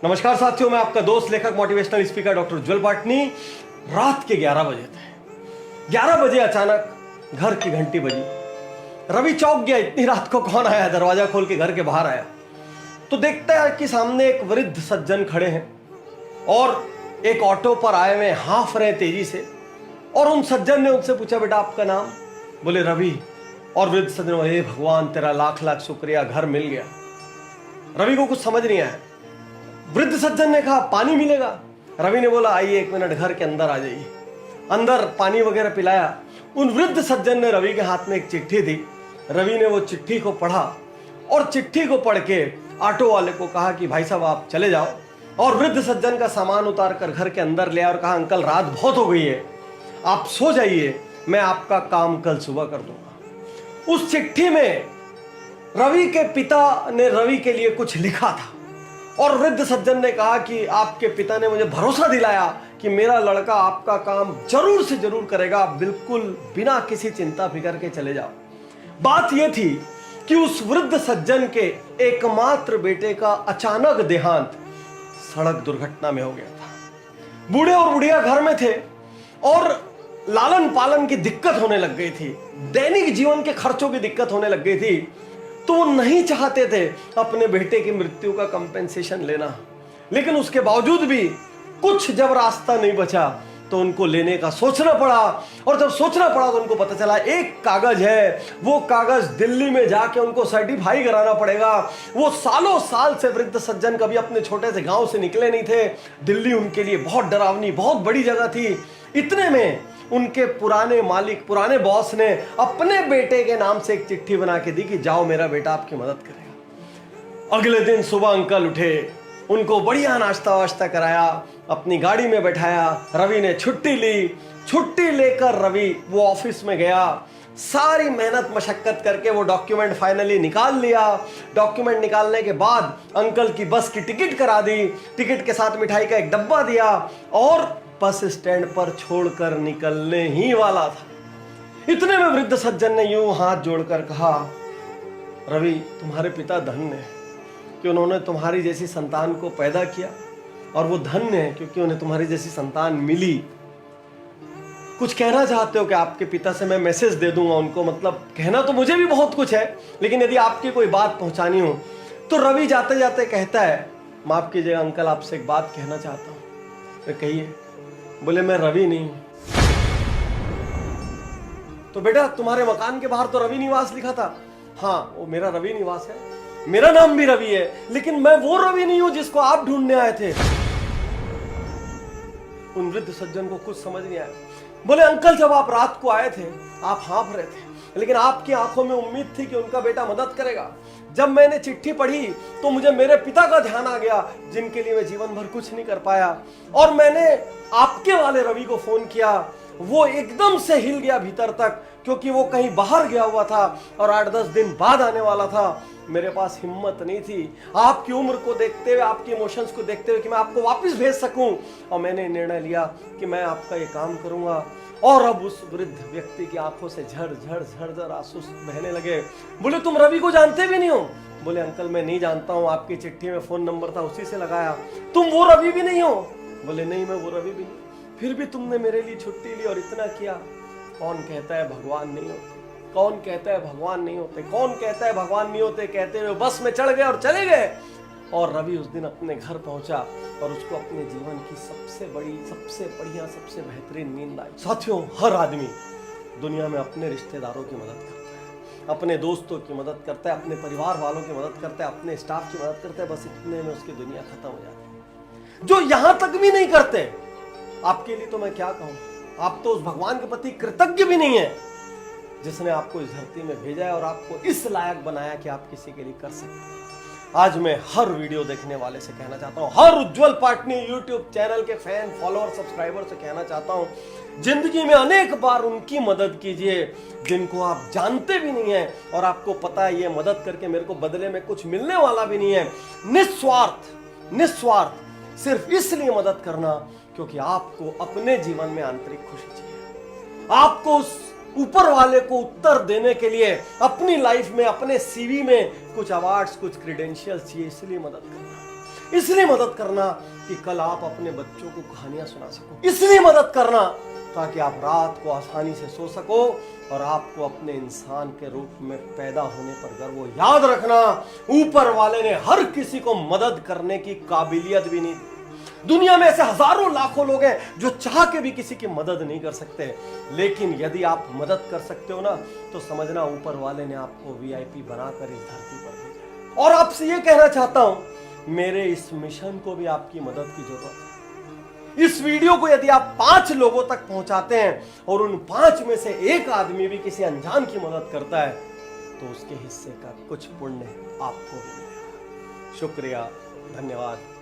नमस्कार साथियों, मैं आपका दोस्त लेखक मोटिवेशनल स्पीकर डॉक्टर उज्जवल पाटनी। रात के 11 बजे थे। 11 बजे अचानक घर की घंटी बजी। रवि चौंक गया, इतनी रात को कौन आया। दरवाजा खोल के घर के बाहर आया तो देखता है कि सामने एक वृद्ध सज्जन खड़े हैं और एक ऑटो पर आए हुए हाँफ रहे तेजी से। और उन सज्जन ने उनसे पूछा, बेटा आपका नाम? बोले रवि। और वृद्ध सज्जन बोले, हे भगवान तेरा लाख लाख शुक्रिया, घर मिल गया। रवि को कुछ समझ नहीं आया। वृद्ध सज्जन ने कहा, पानी मिलेगा? रवि ने बोला, आइए 1 मिनट घर के अंदर आ जाइए। अंदर पानी वगैरह पिलाया। उन वृद्ध सज्जन ने रवि के हाथ में एक चिट्ठी दी। रवि ने वो चिट्ठी को पढ़ा और चिट्ठी को पढ़ के ऑटो वाले को कहा कि भाई साहब आप चले जाओ। और वृद्ध सज्जन का सामान उतार कर घर के अंदर ले आया और कहा, अंकल रात बहुत हो गई है, आप सो जाइए, मैं आपका काम कल सुबह कर दूंगा। उस चिट्ठी में रवि के पिता ने रवि के लिए कुछ लिखा था और वृद्ध सज्जन ने कहा कि आपके पिता ने मुझे भरोसा दिलाया कि मेरा लड़का आपका काम जरूर से जरूर करेगा, आप बिल्कुल बिना किसी चिंता फिकर के चले जाओ। बात यह थी कि उस वृद्ध सज्जन के एकमात्र बेटे का अचानक देहांत सड़क दुर्घटना में हो गया था। बूढ़े और बुढ़िया घर में थे और लालन पालन की दिक्कत होने लग गई थी, दैनिक जीवन के खर्चों की दिक्कत होने लग गई थी। तो वो नहीं चाहते थे अपने बेटे की मृत्यु का कंपेंसेशन लेना, लेकिन उसके बावजूद भी कुछ जब रास्ता नहीं बचा तो उनको लेने का सोचना पड़ा। और जब सोचना पड़ा तो उनको पता चला एक कागज है, वो कागज दिल्ली में जाके उनको सर्टिफाई कराना पड़ेगा। वो सालों साल से वृद्ध सज्जन कभी अपने छोटे से गांव से निकले नहीं थे। दिल्ली उनके लिए बहुत डरावनी, बहुत बड़ी जगह थी। इतने में उनके पुराने मालिक, पुराने बॉस ने अपने बेटे के नाम से एक चिट्ठी बना के दी कि जाओ मेरा बेटा आपकी मदद करेगा। अगले दिन सुबह अंकल उठे, उनको बढ़िया नाश्ता वाश्ता कराया, अपनी गाड़ी में बैठाया। रवि ने छुट्टी ली। छुट्टी लेकर रवि वो ऑफिस में गया। सारी मेहनत मशक्कत करके वो डॉक्यूमेंट फाइनली निकाल लिया। डॉक्यूमेंट निकालने के बाद अंकल की बस की टिकट करा दी। टिकट के साथ मिठाई का एक डब्बा दिया और बस स्टैंड पर छोड़कर निकलने ही वाला था। इतने में वृद्ध सज्जन ने यूं हाथ जोड़कर कहा, रवि तुम्हारे पिता धन्य है कि उन्होंने तुम्हारी जैसी संतान को पैदा किया, और वो धन्य है क्योंकि उन्हें तुम्हारी जैसी संतान मिली। कुछ कहना चाहते हो कि आपके पिता से मैं मैसेज दे दूंगा उनको? मतलब कहना तो मुझे भी बहुत कुछ है, लेकिन यदि आपकी कोई बात पहुंचानी हो तो रवि जाते जाते कहता है, माफ कीजिएगा अंकल, आपसे एक बात कहना चाहता हूं। तो कहिए। बोले मैं रवि नहीं हूं। तो बेटा तुम्हारे मकान के बाहर तो रवि निवास लिखा था। हाँ वो मेरा रवि निवास है, मेरा नाम भी रवि है, लेकिन मैं वो रवि नहीं हूं जिसको आप ढूंढने आए थे। उन वृद्ध सज्जन को कुछ समझ नहीं आया। बोले अंकल जब आप रात को आए थे आप हाँफ रहे थे, लेकिन आपकी आंखों में उम्मीद थी कि उनका बेटा मदद करेगा। जब मैंने चिट्ठी पढ़ी तो मुझे मेरे पिता का ध्यान आ गया, जिनके लिए मैं जीवन भर कुछ नहीं कर पाया, और मैंने आपके वाले रवि को फोन किया। वो एकदम से हिल गया भीतर तक, क्योंकि वो कहीं बाहर गया हुआ था और 8-10 दिन बाद आने वाला था। मेरे पास हिम्मत नहीं थी आपकी उम्र को देखते हुए, आपके इमोशंस को देखते हुए कि मैं आपको वापस भेज सकूं, और मैंने निर्णय लिया कि मैं आपका ये काम करूंगा। और अब उस वृद्ध व्यक्ति की आंखों से झड़ आंसू बहने लगे। बोले तुम रवि को जानते भी नहीं हो? बोले अंकल मैं नहीं जानता हूं, आपकी चिट्ठी में फोन नंबर था उसी से लगाया। तुम वो रवि भी नहीं हो? बोले नहीं मैं वो रवि भी नहीं। फिर भी तुमने मेरे लिए छुट्टी ली और इतना किया। कौन कहता है भगवान नहीं होते? कौन कहता है भगवान नहीं होते? कौन कहता है भगवान नहीं होते? कहते हुए बस में चढ़ गए और चले गए। और रवि उस दिन अपने घर पहुंचा और उसको अपने जीवन की सबसे बड़ी, सबसे बढ़िया, सबसे बेहतरीन नींद आई। साथियों हर आदमी दुनिया में अपने रिश्तेदारों की मदद करता है, अपने दोस्तों की मदद करता है, अपने परिवार वालों की मदद करता है, अपने स्टाफ की मदद करता है। बस इतने में उसकी दुनिया खत्म हो जाती है। जो यहां तक भी नहीं करते, आपके लिए तो मैं क्या कहूं, आप तो उस भगवान के प्रति कृतज्ञ भी नहीं है जिसने आपको इस धरती में भेजा है और आपको इस लायक बनाया कि आप किसी के लिए कर सकते हैं। आज मैं हर वीडियो देखने वाले से कहना चाहता हूं, हर उज्जवल पाटनी यूट्यूब चैनल के फैन, फॉलोअर, सब्सक्राइबर से कहना चाहता हूं, जिंदगी में अनेक बार उनकी मदद कीजिए जिनको आप जानते भी नहीं है और आपको पता है ये मदद करके मेरे को बदले में कुछ मिलने वाला भी नहीं है। निस्वार्थ सिर्फ इसलिए मदद करना क्योंकि आपको अपने जीवन में आंतरिक खुशी चाहिए। आपको उस ऊपर वाले को उत्तर देने के लिए अपनी लाइफ में, अपने सीवी में कुछ अवार्ड्स, कुछ क्रेडेंशियल्स चाहिए, इसलिए मदद करना। इसलिए मदद करना कि कल आप अपने बच्चों को कहानियां सुना सको, इसलिए मदद करना ताकि आप रात को आसानी से सो सको और आपको अपने इंसान के रूप में पैदा होने पर गर्व हो। याद रखना, ऊपर वाले ने हर किसी को मदद करने की काबिलियत भी नहीं दी। दुनिया में ऐसे हजारों लाखों लोग हैं जो चाह के भी किसी की मदद नहीं कर सकते, लेकिन यदि आप मदद कर सकते हो ना, तो समझना ऊपर वाले ने आपको वीआईपी बनाकर इस धरती पर भेजा। और आपसे ये कहना चाहता हूं, मेरे इस मिशन को भी आपकी मदद की जरूरत है। इस वीडियो को यदि आप 5 लोगों तक पहुंचाते हैं और उन 5 में से एक आदमी भी किसी अनजान की मदद करता है, तो उसके हिस्से का कुछ पुण्य आपको भी मिलेगा। शुक्रिया, धन्यवाद।